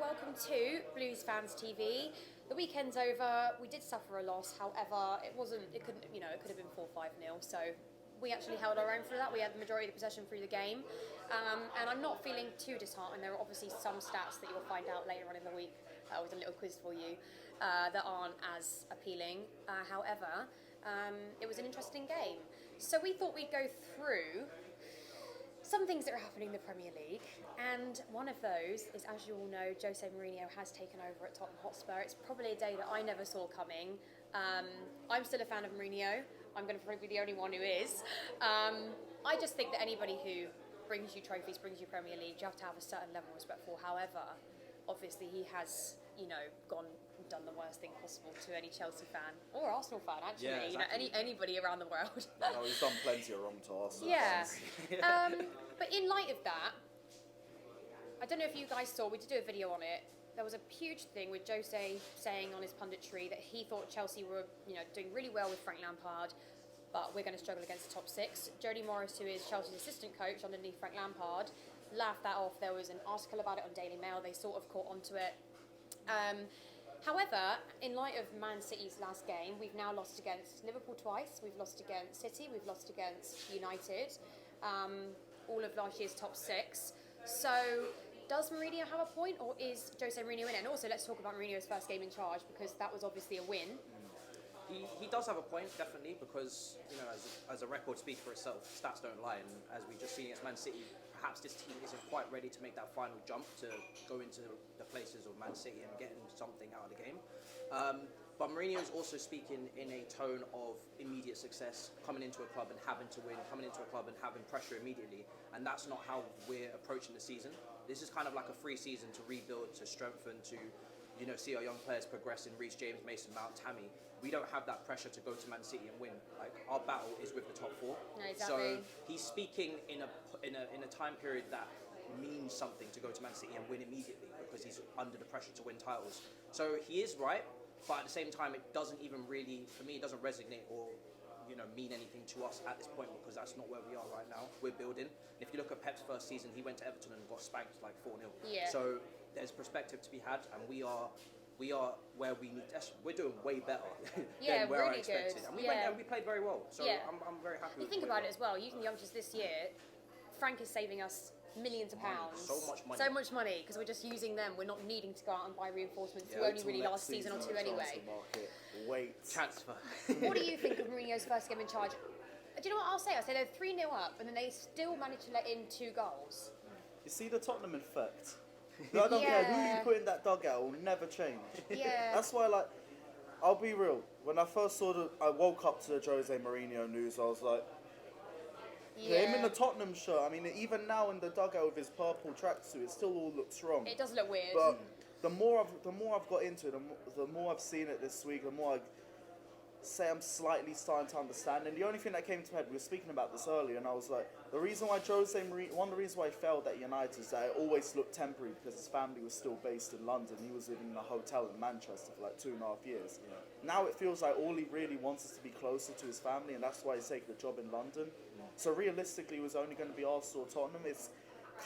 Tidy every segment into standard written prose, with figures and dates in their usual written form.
welcome to Blues Fans TV. The weekend's over. We did suffer a loss, however, it could have been 4-5-0. So we actually held our own through that. We had the majority of the possession through the game, and I'm not feeling too disheartened. There are obviously some stats that you'll find out later on in the week with a little quiz for you that aren't as appealing. However, it was an interesting game. So we thought we'd go through some things that are happening in the Premier League, and one of those is, as you all know, Jose Mourinho has taken over at Tottenham Hotspur. It's probably a day that I never saw coming. I'm still a fan of Mourinho. I'm going to probably be the only one who is. I just think that anybody who brings you trophies, brings you Premier League, you have to have a certain level of respect for. However, obviously he has, gone and done the worst thing possible to any Chelsea fan or Arsenal fan, actually. Yeah, exactly. Anybody around the world. No, he's done plenty of wrong to Arsenal. Yeah. But in light of that, I don't know if you guys saw, we did do a video on it. There was a huge thing with Jose saying on his punditry that he thought Chelsea were, doing really well with Frank Lampard, but we're going to struggle against the top six. Jody Morris, who is Chelsea's assistant coach underneath Frank Lampard, laughed that off. There was an article about it on Daily Mail. They sort of caught onto it. However, in light of Man City's last game, we've now lost against Liverpool twice. We've lost against City. We've lost against United. All of last year's top six. So does Mourinho have a point, or is Jose Mourinho in it? And also, let's talk about Mourinho's first game in charge, because that was obviously a win. He does have a point, definitely, because, as a record speaks for itself, stats don't lie, and as we've just seen against Man City, perhaps this team isn't quite ready to make that final jump to go into the places of Man City and getting something out of the game. But Mourinho is also speaking in a tone of immediate success, coming into a club and having to win, coming into a club and having pressure immediately, and that's not how we're approaching the season. This is kind of like a free season to rebuild, to strengthen, to see our young players progress in Reece James, Mason Mount, Tammy. We don't have that pressure to go to Man City and win. Like, our battle is with the top four. No, exactly. So he's speaking in a time period that means something to go to Man City and win immediately, because he's under the pressure to win titles. So he is right, but at the same time, it doesn't even really, for me, it doesn't resonate or mean anything to us at this point, because that's not where we are right now. We're building. And if you look at Pep's first season, he went to Everton and got spanked like 4-0. Yeah. So there's perspective to be had, and we are where we need. We're doing way better than where really I expected. good. And we played very well. So I'm very happy. You think about it as well. Using the youngsters this year, Frank is saving us millions of pounds. So much money. Because we're just using them. We're not needing to go out and buy reinforcements who only really last season or two anyway. Transfer. What do you think of Mourinho's first game in charge? Do you know what I'll say? I'll say they're 3-0 up, and then they still managed to let in 2 goals. You see the Tottenham effect? I don't care who you put in that dugout, it will never change. Yeah. That's why, I'll be real. When I first I woke up to the Jose Mourinho news, I was like, him in the Tottenham shirt. I mean, even now in the dugout with his purple tracksuit, it still all looks wrong. It does look weird. But the more I've got into it, the more I've seen it this week, the more I say I'm slightly starting to understand. And the only thing that came to my head, we were speaking about this earlier, and I was like, the reason why Jose Mourinho, one of the reasons why he failed at United is that it always looked temporary, because his family was still based in London. He was living in a hotel in Manchester for like 2.5 years. Yeah. Now it feels like all he really wants is to be closer to his family, and that's why he's taking the job in London. Yeah. So realistically, it was only going to be Arsenal or Tottenham. It's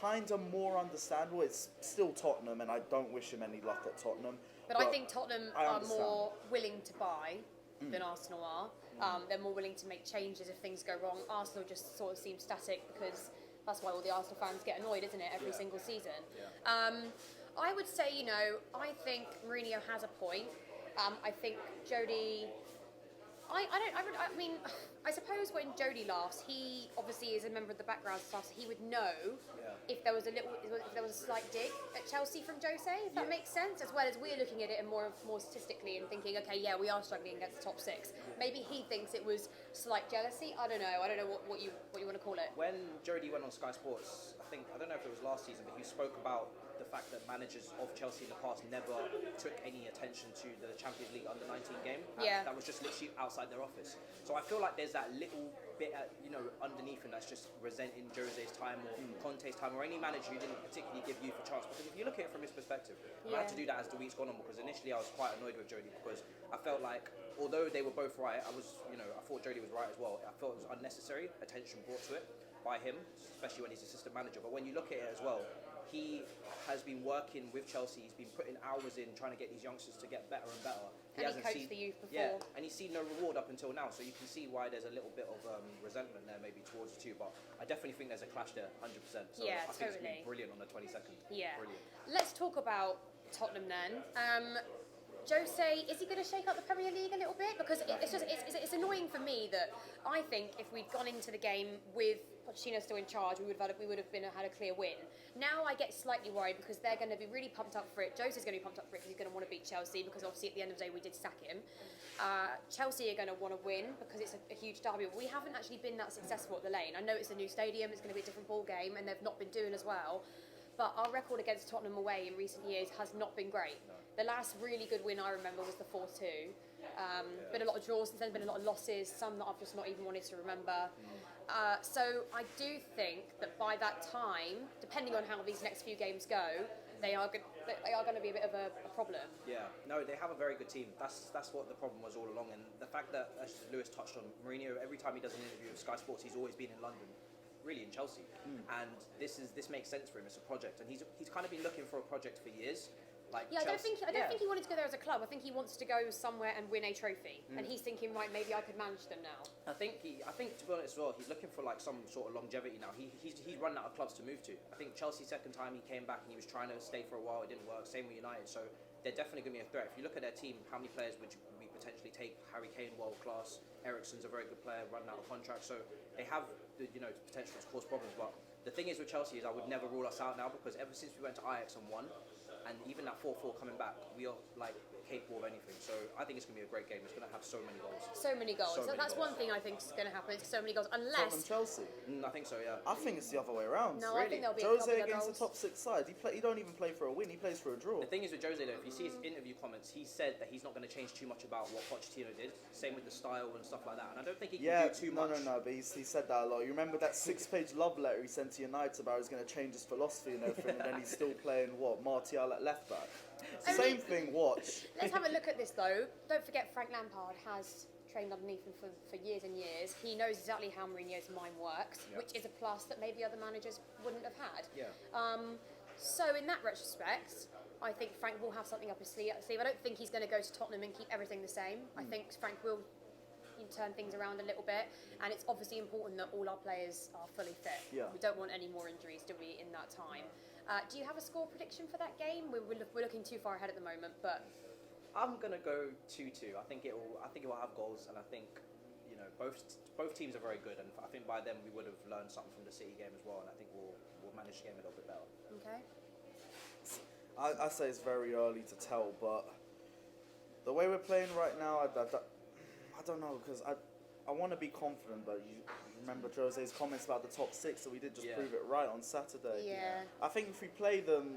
kind of more understandable. It's still Tottenham, and I don't wish him any luck at Tottenham. But I think Tottenham are more willing to buy than Arsenal are. They're more willing to make changes if things go wrong. Arsenal just sort of seems static, because that's why all the Arsenal fans get annoyed, isn't it, every single season? Yeah. I would say, I think Mourinho has a point. I think Jody... I suppose when Jody laughs, he obviously is a member of the background staff, so he would know if there was a slight dig at Chelsea from Jose, if that makes sense, as well as we're looking at it and more statistically and thinking, okay, we are struggling against the top 6. Maybe he thinks it was slight jealousy. I don't know what you want to call it. When Jody went on Sky Sports, I don't know if it was last season, but he spoke about the fact that managers of Chelsea in the past never took any attention to the Champions League under-19 game. That was just literally outside their office. So I feel like there's that little bit, underneath him that's just resenting Jose's time or Conte's time or any manager who didn't particularly give youth a chance. Because if you look at it from his perspective, I had to do that as the week's gone on, because initially I was quite annoyed with Jody, because I felt like, although they were both right, I thought Jody was right as well. I felt it was unnecessary attention brought to it. by him, especially when he's assistant manager. But when you look at it as well, he has been working with Chelsea. He's been putting hours in trying to get these youngsters to get better and better. And he coached the youth before. Yeah, and he's seen no reward up until now. So you can see why there's a little bit of resentment there maybe towards the two. But I definitely think there's a clash there, 100%. So Yeah, I think it's totally. going to be brilliant on the 22nd. Yeah. Brilliant. Let's talk about Tottenham then. Jose, is he going to shake up the Premier League a little bit? Because it's annoying for me that I think if we'd gone into the game with Pochettino still in charge, we would have had a clear win. Now I get slightly worried because they're going to be really pumped up for it. Jose's going to be pumped up for it because he's going to want to beat Chelsea because obviously at the end of the day we did sack him. Chelsea are going to want to win because it's a huge derby. We haven't actually been that successful at the Lane. I know it's a new stadium, it's going to be a different ball game, and they've not been doing as well. But our record against Tottenham away in recent years has not been great. The last really good win I remember was the 4-2. Been a lot of draws since then, been a lot of losses, some that I've just not even wanted to remember. So I do think that by that time, depending on how these next few games go, they are going to be a bit of a problem. Yeah, no, they have a very good team. That's what the problem was all along. And the fact that, as Lewis touched on, Mourinho, every time he does an interview with Sky Sports, he's always been in London, really in Chelsea. And this makes sense for him. It's a project, and he's kind of been looking for a project for years. Like Yeah, Chelsea, I don't think he wanted to go there as a club. I think he wants to go somewhere and win a trophy. And he's thinking, right, maybe I could manage them now. I think to be honest as well, he's looking for like some sort of longevity now. He's run out of clubs to move to. I think Chelsea second time he came back and he was trying to stay for a while. It didn't work. Same with United. So they're definitely going to be a threat. If you look at their team, how many players would we potentially take? Harry Kane, world class. Eriksen's a very good player, running out of contract. So they have the potential to cause problems. But the thing is with Chelsea is I would never rule us out now because ever since we went to Ajax and won, and even that 4-4 coming back, we are like capable of anything. So I think it's going to be a great game. It's going to have so many goals. So many goals. So many That's goals. one thing I think is going to happen. It's so many goals. Tottenham Unless... Chelsea. I think so, yeah. I think it's the other way around. No, I think there'll be Jose a couple of against goals. the top six side. He don't even play for a win. He plays for a draw. The thing is with Jose though, if you see his interview comments, he said that he's not going to change too much about what Pochettino did. Same with the style and stuff like that. And I don't think he can do too much. No. But he said that a lot. You remember that 6-page love letter he sent to United about he's going to change his philosophy and everything, and then he's still playing Martial at left back. Same thing. Watch. Let's have a look at this though. Don't forget Frank Lampard has trained underneath him for years and years. He knows exactly how Mourinho's mind works, which is a plus that maybe other managers wouldn't have had. Yeah. So in that retrospect, I think Frank will have something up his sleeve. I don't think he's going to go to Tottenham and keep everything the same. I think Frank will turn things around a little bit, and it's obviously important that all our players are fully fit. Yeah. We don't want any more injuries, do we, in that time? Do you have a score prediction for that game? We're looking too far ahead at the moment, but I'm gonna go 2-2. I think it will have goals, and I think both teams are very good, and I think by then we would have learned something from the City game as well, and I think we'll manage the game a little bit better. okay. I say it's very early to tell, but the way we're playing right now, I don't know, because I want to be confident, but you remember Jose's comments about the top six, so we did just prove it right on Saturday. Yeah. I think if we play them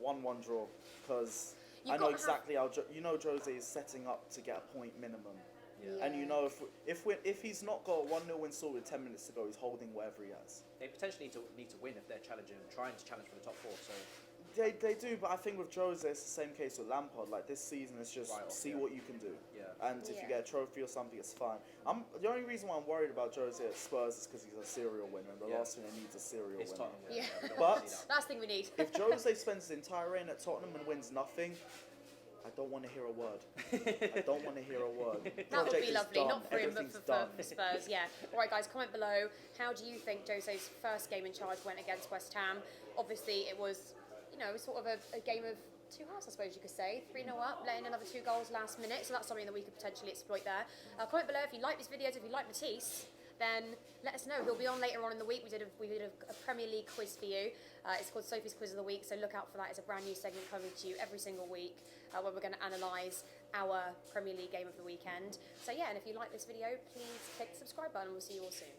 1-1 draw, because I know exactly how Jose is setting up to get a point minimum. Yeah. And if he's not got a 1-0 win sorted with 10 minutes to go, he's holding whatever he has. They potentially need to win if they're trying to challenge for the top four. So They do, but I think with Jose, it's the same case with Lampard. Like this season, it's just see what you can do. Yeah. And if you get a trophy or something, it's fine. The only reason why I'm worried about Jose at Spurs is because he's a serial winner, and the last thing they need is a serial it's winner. Tottenham. Yeah. We don't But- want to see that. Last thing we need. If Jose spends his entire reign at Tottenham and wins nothing, I don't want to hear a word. I don't want to hear a word. That would Project be is lovely, done. not for him, but Everything's for done. Spurs, yeah. All right, guys, comment below. How do you think Jose's first game in charge went against West Ham? Obviously, it was, sort of a game of two halves, I suppose you could say. 3-0 up, letting another 2 goals last minute, so that's something that we could potentially exploit there. Comment below if you like these videos, if you like Matisse, then let us know. He'll be on later on in the week. We did a Premier League quiz for you. It's called Sophie's Quiz of the Week, so look out for that. It's a brand new segment coming to you every single week where we're going to analyse our Premier League game of the weekend. So yeah, and if you like this video, please click the subscribe button and we'll see you all soon.